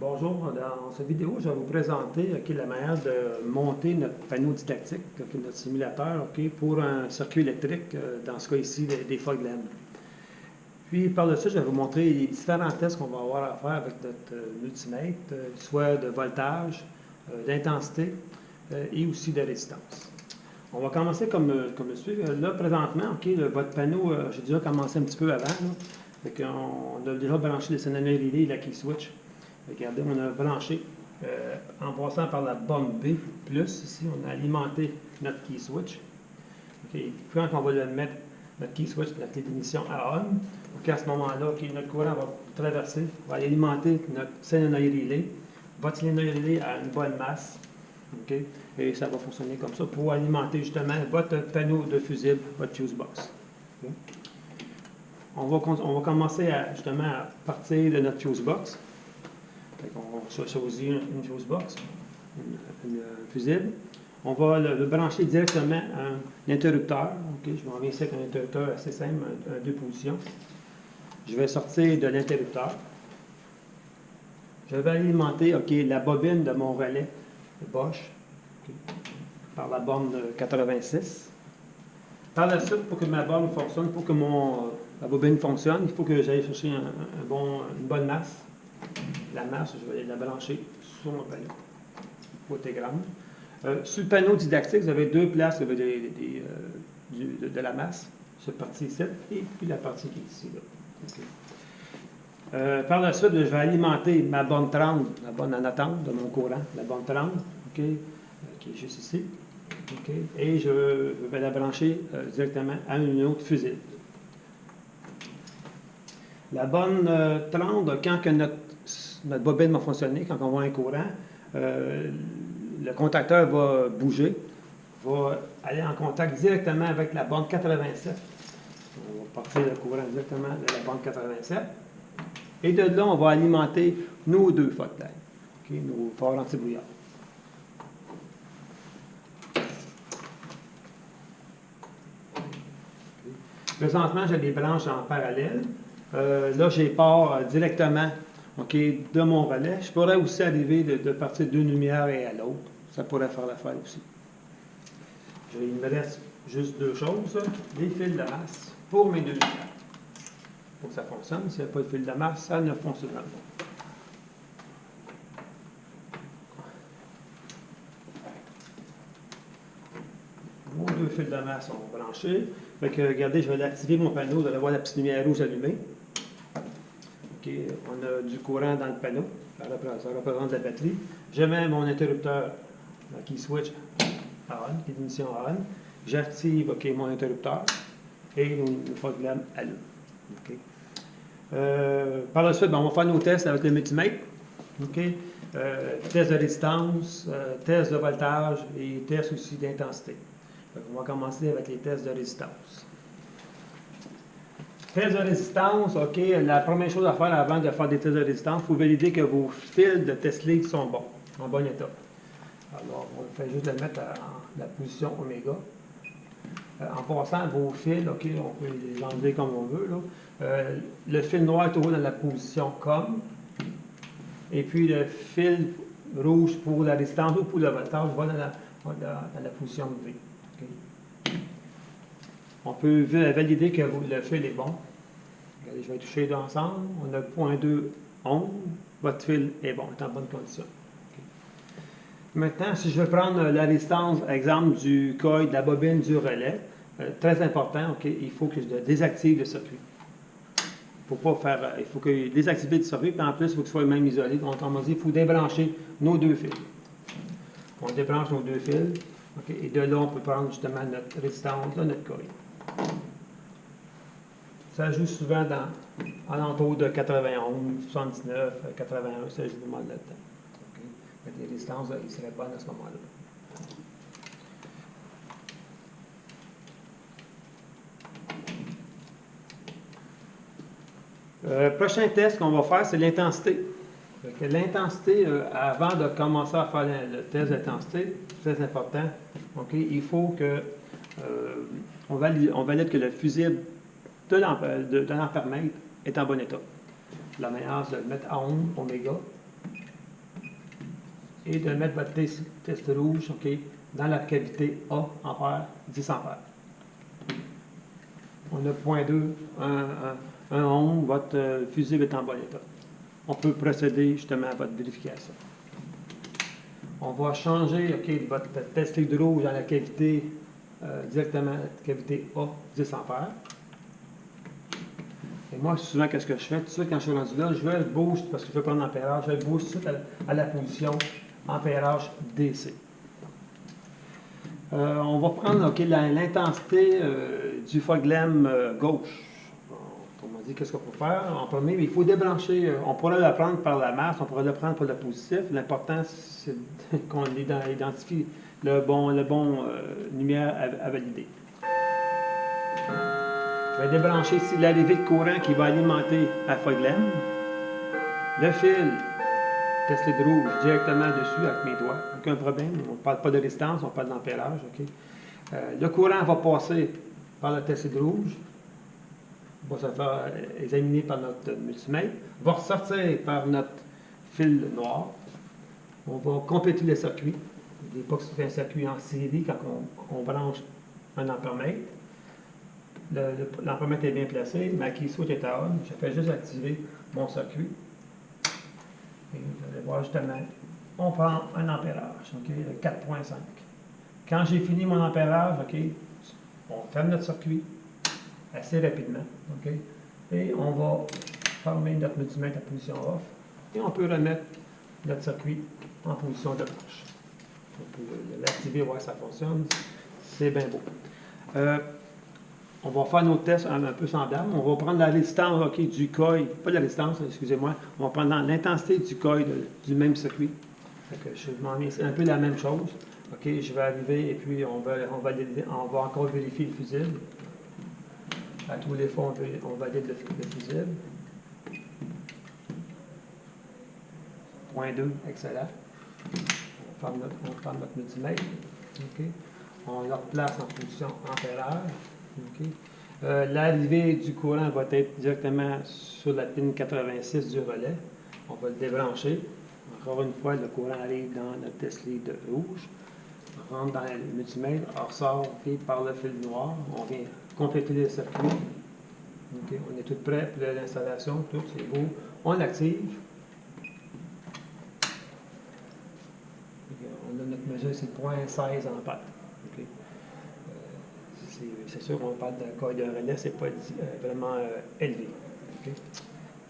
Bonjour, dans cette vidéo, je vais vous présenter la manière de monter notre panneau didactique, notre simulateur pour un circuit électrique, dans ce cas ici, des fog lamps. Puis par-dessus, je vais vous montrer les différents tests qu'on va avoir à faire avec notre multimètre, soit de voltage, d'intensité et aussi de résistance. On va commencer comme suit. Là, présentement, votre panneau, j'ai déjà commencé un petit peu avant. On a déjà branché les solenoid relais et la key switch. Regardez, on a branché en passant par la borne B+, ici, on a alimenté notre key switch. Puis quand on va le mettre, notre key switch, la clé d'ignition à on, à ce moment-là, notre courant va traverser, va alimenter notre solenoid relay. Votre solenoid relay a une bonne masse, et ça va fonctionner comme ça pour alimenter justement votre panneau de fusible, votre fuse box. On va commencer justement à partir de notre fuse box. On choisit une fuse box, une fusible. On va le brancher directement à un interrupteur. Je m'en viens ici avec un interrupteur assez simple, à deux positions. Je vais sortir de l'interrupteur. Je vais alimenter la bobine de mon relais Bosch par la borne 86. Par la suite, pour que ma borne fonctionne, pour que la bobine fonctionne, il faut que j'aille chercher une bonne masse. La masse, je vais la brancher sur mon panneau, côté gramme. Sur le panneau didactique, vous avez deux places de la masse, cette partie ici et puis la partie qui est ici. Par la suite, je vais alimenter ma borne 30, la borne en attente de mon courant, la borne 30, qui est juste ici. Et je vais la brancher directement à une autre fusible. La borne 30, quand que notre bobine va fonctionner, quand on voit un courant, le contacteur va bouger, va aller en contact directement avec la borne 87. On va partir le courant directement de la borne 87. Et de là, on va alimenter nos deux fog lamps, nos phares anti-brouillard. Présentement, j'ai des branches en parallèle. Là, j'ai part directement de mon relais. Je pourrais aussi arriver de partir d'une lumière et à l'autre. Ça pourrait faire l'affaire aussi. Il me reste juste deux choses. Les fils de masse pour mes deux lumières. Pour que ça fonctionne. S'il n'y a pas de fil de masse, ça ne fonctionnera pas. Vos deux fils de masse sont branchés. Regardez, je vais activer mon panneau. Vous allez voir la petite lumière rouge allumée. On a du courant dans le panneau, ça représente la batterie. Je mets mon interrupteur qui switch à on, qui est ignition à on. J'active mon interrupteur et le fog lamp allume. Par la suite, on va faire nos tests avec le multimètre. Test de résistance, test de voltage et test aussi d'intensité. On va commencer avec les tests de résistance. Tests de résistance, la première chose à faire avant de faire des tests de résistance, il faut valider que vos fils de test lead sont bons, en bon état. Alors, on fait juste le mettre en la position oméga. En passant, vos fils, on peut les enlever comme on veut. Le fil noir est toujours dans la position comme. Et puis le fil rouge pour la résistance ou pour le voltage va dans la position V. On peut valider que le fil est bon. Regardez, je vais toucher les deux ensemble. On a 0.2 ohms. Votre fil est bon, est en bonne condition. Maintenant, si je veux prendre la résistance, exemple, du coil de la bobine du relais, très important, il faut que je désactive le circuit. Il faut que je désactive le circuit, puis en plus, il faut qu'il soit même isolé. Donc, on va dire, il faut débrancher nos deux fils. On débranche nos deux fils, et de là, on peut prendre justement notre résistance de notre coil. Ça joue souvent en alentour de 91, 79, 81, ça joue vraiment là-dedans. Les résistances, ils seraient bonnes à ce moment-là. Le prochain test qu'on va faire, c'est l'intensité. L'intensité, avant de commencer à faire le test d'intensité, c'est très important. Il faut que on valide que le fusible de l'ampèremètre est en bon état. La meilleure, c'est de le mettre à ohm, oméga. et de mettre votre test rouge, OK, dans la cavité A, ampère, 10 ampères. On a 0.2, 1 ohm, votre fusible est en bon état. On peut procéder justement à votre vérification. On va changer votre test de rouge dans la cavité directement, cavité A, 10 ampères. Et moi, souvent, qu'est-ce que je fais? Tout de suite, quand je suis rendu là, je vais le boost, parce que je veux prendre l'ampérage, je le boost tout de suite à la position ampérage DC. On va prendre l'intensité du fog lamp gauche. On m'a dit qu'est-ce qu'on peut faire en premier, mais il faut débrancher. On pourrait le prendre par la masse, on pourrait le prendre par le positif. L'important, c'est qu'on identifie le bon lumière à valider. Je vais débrancher ici l'arrivée de courant qui va alimenter la fog lamp. Le fil, testé de rouge directement dessus avec mes doigts. Aucun problème. On ne parle pas de résistance, on parle d'ampérage. Le courant va passer par le testé de rouge. Va se faire examiner par notre multimètre. Va ressortir par notre fil noir. On va compléter le circuit. Il n'est pas que c'est un circuit en série quand on branche un ampèremètre. L'ampèremètre est bien placé, ma key switch est à on. Je fais juste activer mon circuit. Et vous allez voir justement, on prend un ampérage, le 4.5. Quand j'ai fini mon ampérage, on ferme notre circuit assez rapidement. Et on va fermer notre multimètre en position off. Et on peut remettre notre circuit en position de branche. On peut l'activer, voir si ça fonctionne. C'est bien beau. On va faire nos tests un peu semblables. On va prendre la résistance du coil, pas la résistance, excusez-moi. On va prendre l'intensité du coil du même circuit. C'est un peu la même chose. Je vais arriver et puis on va encore vérifier le fusible. À tous les fois, on valide le fusible. 0.2, excellent. On ferme notre multimètre. On le replace en position ampérage. L'arrivée du courant va être directement sur la pin 86 du relais. On va le débrancher. Encore une fois, le courant arrive dans notre test lead rouge. On rentre dans le multimètre, on ressort par le fil noir. On vient compléter le circuit. On est tout prêt pour l'installation. Tout, c'est beau. On active. On a notre mesure, c'est 0.16 ampères. C'est sûr qu'on parle d'un coil de relais, c'est pas vraiment élevé.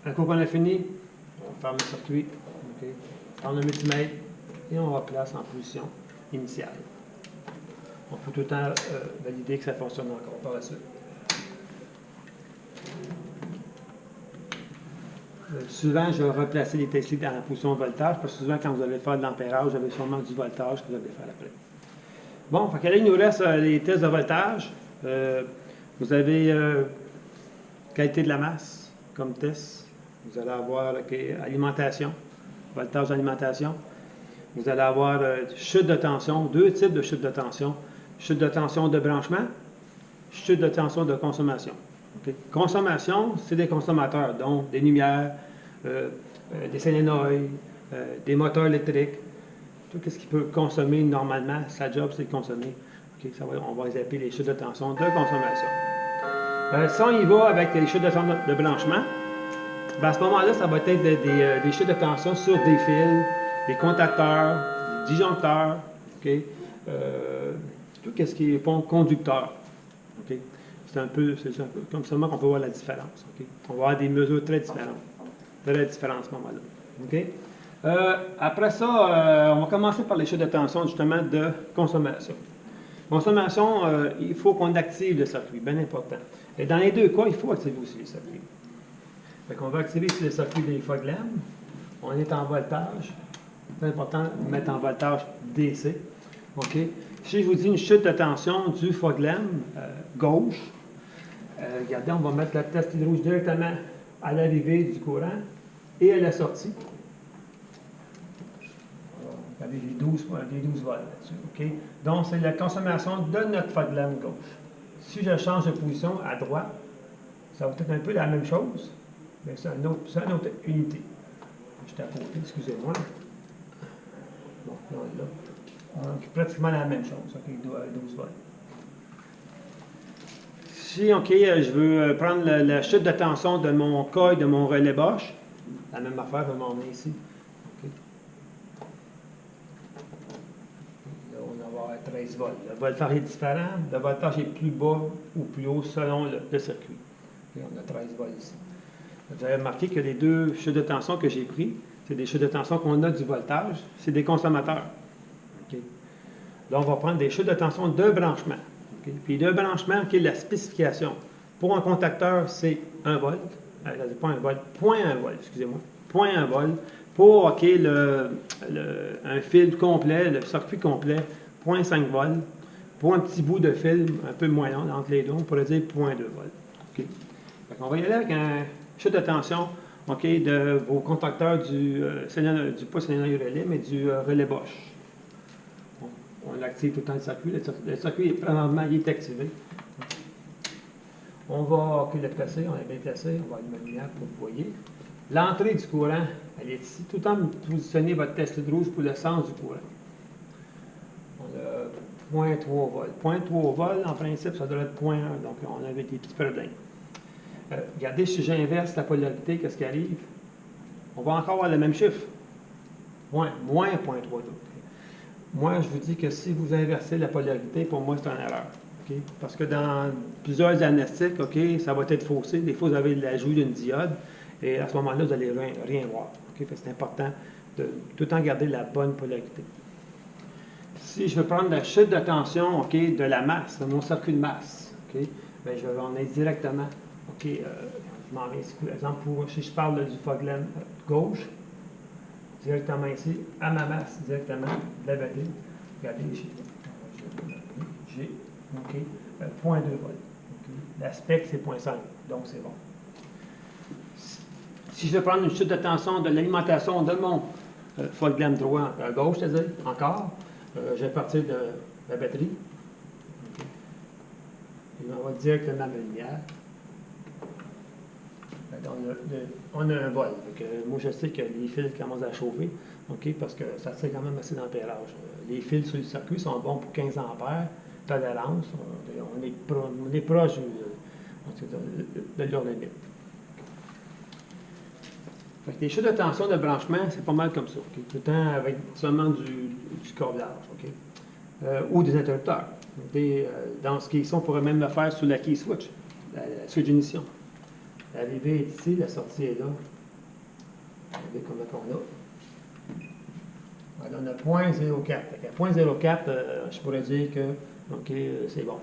Un coup qu'on a fini, on ferme le circuit, on ferme le multimètre et on replace en position initiale. On peut tout le temps valider que ça fonctionne encore par la suite. Souvent, je vais replacer les test leads en position de voltage, parce que souvent, quand vous allez faire de l'ampérage, vous avez sûrement du voltage que vous allez faire après. Bon, là, il nous reste les tests de voltage. Vous avez qualité de la masse comme test. Vous allez avoir alimentation, voltage d'alimentation. Vous allez avoir chute de tension, deux types de chute de tension. Chute de tension de branchement, chute de tension de consommation. Consommation, c'est des consommateurs, donc des lumières, des solénoïdes, des moteurs électriques. Tout ce qui peut consommer normalement, sa job, c'est de consommer. On va les appeler les chutes de tension de consommation. Si on y va avec les chutes de tension de branchement, à ce moment-là, ça va être des chutes de tension sur des fils, des contacteurs, des disjoncteurs, tout ce qui est pont conducteur. C'est un peu comme ça qu'on peut voir la différence. On va avoir des mesures très différentes. Très différentes à ce moment-là. Après ça, on va commencer par les chutes de tension justement de consommation. Consommation, il faut qu'on active le circuit, bien important. Et dans les deux cas, il faut activer aussi le circuit. On va activer le circuit des fog lamps. On est en voltage. C'est important de mettre en voltage DC. Si je vous dis une chute de tension du fog lamp gauche, regardez, on va mettre la test rouge directement à l'arrivée du courant et à la sortie. Regardez les 12 volts là-dessus. Donc, c'est la consommation de notre fog lamp gauche. Si je change de position à droite, ça va être un peu la même chose, mais c'est une autre unité. J'étais à côté, excusez-moi. Bon, là, on a pratiquement la même chose, OK, 12 volts. Si, OK, je veux prendre la chute de tension de mon coil de mon relais Bosch, la même affaire, je vais m'en venir ici. OK. Là, on va avoir 13 volts. Le voltage est différent, le voltage est plus bas ou plus haut selon le circuit. OK, on a 13 volts ici. Vous avez remarqué que les deux chutes de tension que j'ai pris, c'est des chutes de tension qu'on a du voltage, c'est des consommateurs. Okay. Là, on va prendre des chutes de tension de branchement. Okay. Puis de branchement, qui est la spécification. Pour un contacteur, c'est 1 volt. Pas 1 volt, 0.1 volt, excusez-moi. 0.1 volt. Pour okay, un fil complet, le circuit complet, 0.5 volts. Pour un petit bout de fil un peu moyen entre les deux, on pourrait dire 0.2 volts. Okay. On va y aller avec un chute de tension okay, de vos contacteurs pas solénoïde relais, mais du relais Bosch. Bon, on active tout le temps le circuit. Le circuit, présentement, il est activé. On va le placer, on est bien placé, on va allumer la lumière pour que vous voyez. L'entrée du courant, elle est ici. Tout le temps, vous positionnez votre test de rouge pour le sens du courant. On a 0.3 volts. 0.3 volts, en principe, ça doit être 0.1, donc on avait des petits problèmes. Regardez, si j'inverse la polarité, qu'est-ce qui arrive? On va encore avoir le même chiffre. Moins 0.32. Moi, je vous dis que si vous inversez la polarité, pour moi, c'est une erreur. Okay? Parce que dans plusieurs diagnostics, okay, ça va être faussé. Des fois, vous avez l'ajout d'une diode, et à ce moment-là, vous n'allez rien voir. Okay? C'est important de tout le temps garder la bonne polarité. Si je veux prendre la chute de tension okay, de la masse, de mon circuit de masse, okay, bien, je vais en aller directement. OK, je m'en vais ici, par exemple, si je parle du fog lamp gauche, directement ici, à ma masse, directement, de la batterie. Regardez, j'ai, OK, 0.2 volts. Okay. L'aspect, c'est 0.5, donc c'est bon. Si je veux prendre une chute de tension de l'alimentation de mon fog lamp droit à gauche, c'est-à-dire, encore, je vais partir de la batterie. Okay. Et on va directement à la lumière. On a un vol. Moi, je sais que les fils commencent à chauffer, okay, parce que ça tire quand même assez d'ampérage. Les fils sur le circuit sont bons pour 15 ampères, tolérance. On est proche de leur limite. Les chutes de tension de branchement, c'est pas mal comme ça. Okay? Tout le temps avec seulement du câblage. Okay? Ou des interrupteurs. Dans ce qui on pourrait même le faire sur la key switch, la switch d'ignition. L'arrivée est ici, la sortie est là. Regardez comment on a. Alors, on a 0.04. À 0.04, je pourrais dire que c'est bon.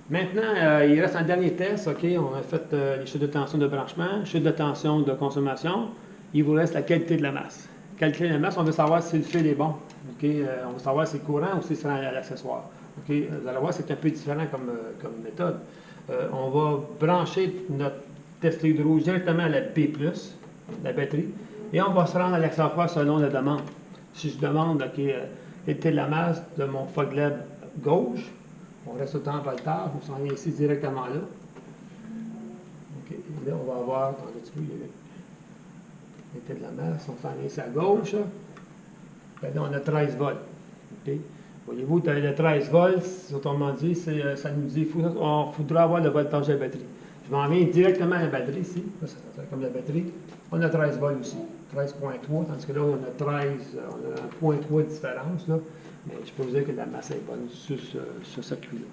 Maintenant, il reste un dernier test. Okay, on a fait les chutes de tension de branchement, chutes de tension de consommation. Il vous reste la qualité de la masse. Qualité de la masse, on veut savoir si le fil est bon. Okay, on veut savoir si c'est courant ou si c'est l'accessoire. Okay, vous allez voir, c'est un peu différent comme méthode. On va brancher notre testeuse rouge directement à la B+, la batterie, et on va se rendre à l'accessoire selon la demande. Si je demande qualité de la masse de mon fog lamp gauche, on reste autant en voltage, on s'en vient ici directement là. Okay. Là, on va avoir, attendez, qualité de la masse, on s'en vient ici à gauche. Là, on a 13 volts. Okay. Voyez-vous, le 13 volts, autrement dit, ça nous dit qu'il faudra avoir le voltage de la batterie. Je m'en viens directement à la batterie ici. Là, ça comme la batterie. On a 13 volts aussi. 13.3, tandis que là, on a 1.3 de différence. Là. Mais je peux vous dire que la masse est bonne sur ce circuit-là.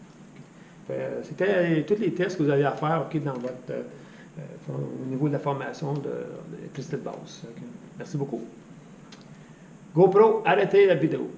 C'était tous les tests que vous avez à faire dans votre, au niveau de la formation de l'électricité de base. Merci beaucoup. GoPro, arrêtez la vidéo.